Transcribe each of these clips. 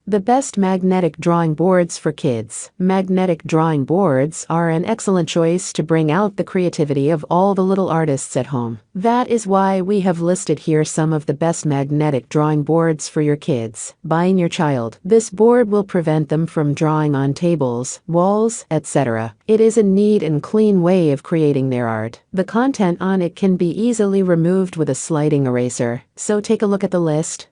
The best magnetic drawing boards for kids. Magnetic drawing boards are an excellent choice to bring out the creativity of all the little artists at home. That is why we have listed here some of the best magnetic drawing boards for your kids. Buying your child. This board will prevent them from drawing on tables, walls, etc. It is a neat and clean way of creating their art. The content on it can be easily removed with a sliding eraser, so take a look at the list.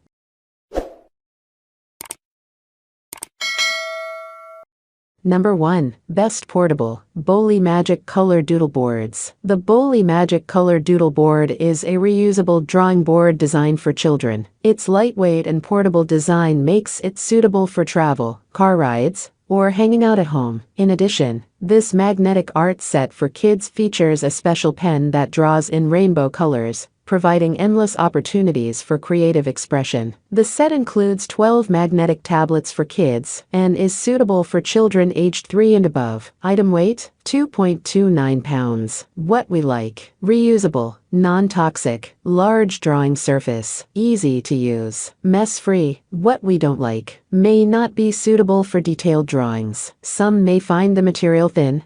Number 1. Best Portable. Boley Magic Color Doodle Boards. The Boley Magic Color Doodle Board is a reusable drawing board designed for children. Its lightweight and portable design makes it suitable for travel, car rides, or hanging out at home. In addition, this magnetic art set for kids features a special pen that draws in rainbow colors, providing endless opportunities for creative expression. The set includes 12 magnetic tablets for kids and is suitable for children aged 3 and above. Item weight: 2.29 pounds. What we like: reusable, non-toxic, large drawing surface, easy to use, mess-free. What we don't like: may not be suitable for detailed drawings. Some may find the material thin.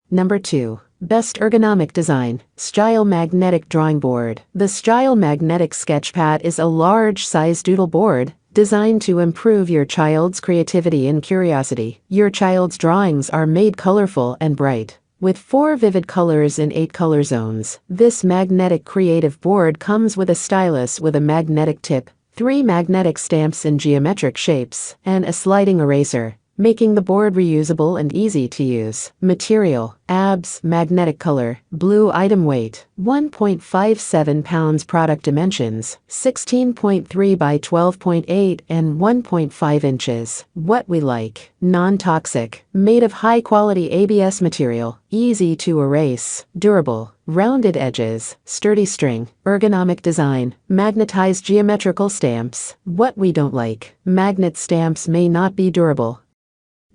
Number 2. Best Ergonomic Design. Sgile Magnetic Drawing Board. The Sgile Magnetic Sketchpad is a large-size doodle board designed to improve your child's creativity and curiosity. Your child's drawings are made colorful and bright, with 4 vivid colors in 8 color zones. This magnetic creative board comes with a stylus with a magnetic tip, 3 magnetic stamps in geometric shapes, and a sliding eraser, making the board reusable and easy to use. Material: ABS magnetic color, blue. Item weight: 1.57 pounds. Product dimensions: 16.3 by 12.8 and 1.5 inches. What we like: non-toxic, made of high-quality ABS material, easy to erase, durable, rounded edges, sturdy string, ergonomic design, magnetized geometrical stamps. What we don't like: magnet stamps may not be durable.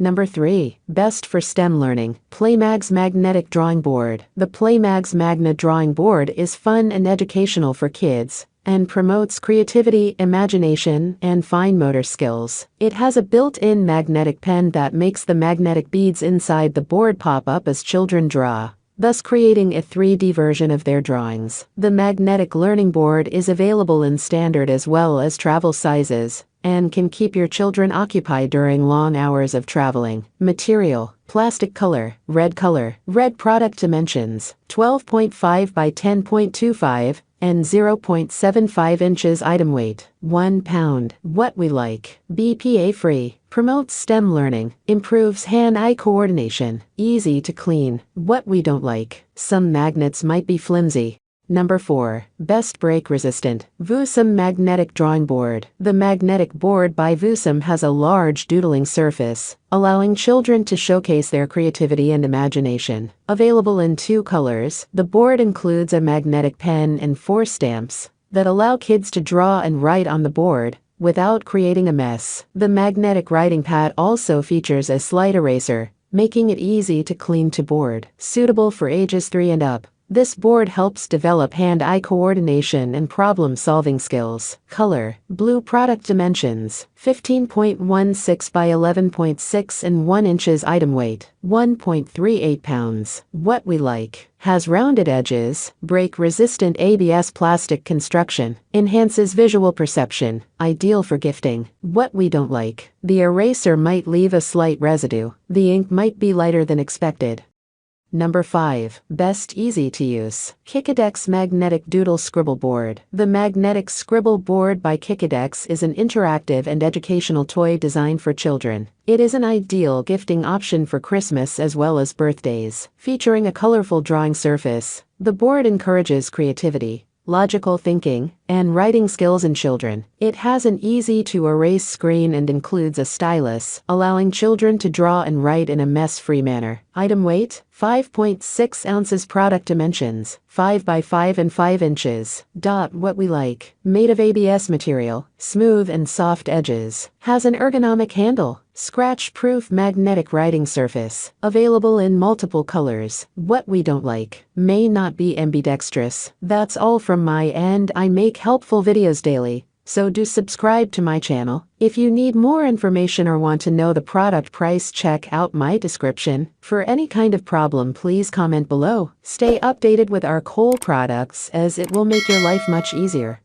Number 3. Best for STEM Learning. Playmags Magnetic Drawing Board. The Playmags Magnet Drawing Board is fun and educational for kids, and promotes creativity, imagination, and fine motor skills. It has a built-in magnetic pen that makes the magnetic beads inside the board pop up as children draw, thus creating a 3D version of their drawings. The magnetic learning board is available in standard as well as travel sizes, and can keep your children occupied during long hours of traveling. Material: plastic color, red color. Red product dimensions: 12.5 by 10.25 and 0.75 inches. Item weight: 1 pound. What we like: BPA free, promotes STEM learning, improves hand-eye coordination, easy to clean. What we don't like: some magnets might be flimsy. Number 4. Best Break Resistant. Vusum Magnetic Drawing Board. The magnetic board by Vusum has a large doodling surface, allowing children to showcase their creativity and imagination. Available in 2 colors, the board includes a magnetic pen and 4 stamps that allow kids to draw and write on the board without creating a mess. The magnetic writing pad also features a slide eraser, making it easy to clean to board. Suitable for ages 3 and up. This board helps develop hand-eye coordination and problem-solving skills. Color: blue. Product dimensions: 15.16 by 11.6 and 1 inches. Item weight: 1.38 pounds. What we like: has rounded edges, break-resistant ABS plastic construction, enhances visual perception, ideal for gifting. What we don't like: the eraser might leave a slight residue, the ink might be lighter than expected. Number 5. Best Easy to Use. Kikidex Magnetic Doodle Scribble Board. The Magnetic Scribble Board by Kikidex is an interactive and educational toy designed for children. It is an ideal gifting option for Christmas as well as birthdays. Featuring a colorful drawing surface, the board encourages creativity, logical thinking, and writing skills in children. It has an easy-to-erase screen and includes a stylus, allowing children to draw and write in a mess-free manner. Item weight: 5.6 ounces. Product dimensions: 5 by 5 and 5 inches. What we like: made of ABS material, smooth and soft edges, has an ergonomic handle, scratch-proof magnetic writing surface, available in multiple colors. What we don't like: may not be ambidextrous. That's all from my end. I make helpful videos daily, so do subscribe to my channel. If you need more information or want to know the product price, check out my description. For any kind of problem, please comment below. Stay updated with our cool products as it will make your life much easier.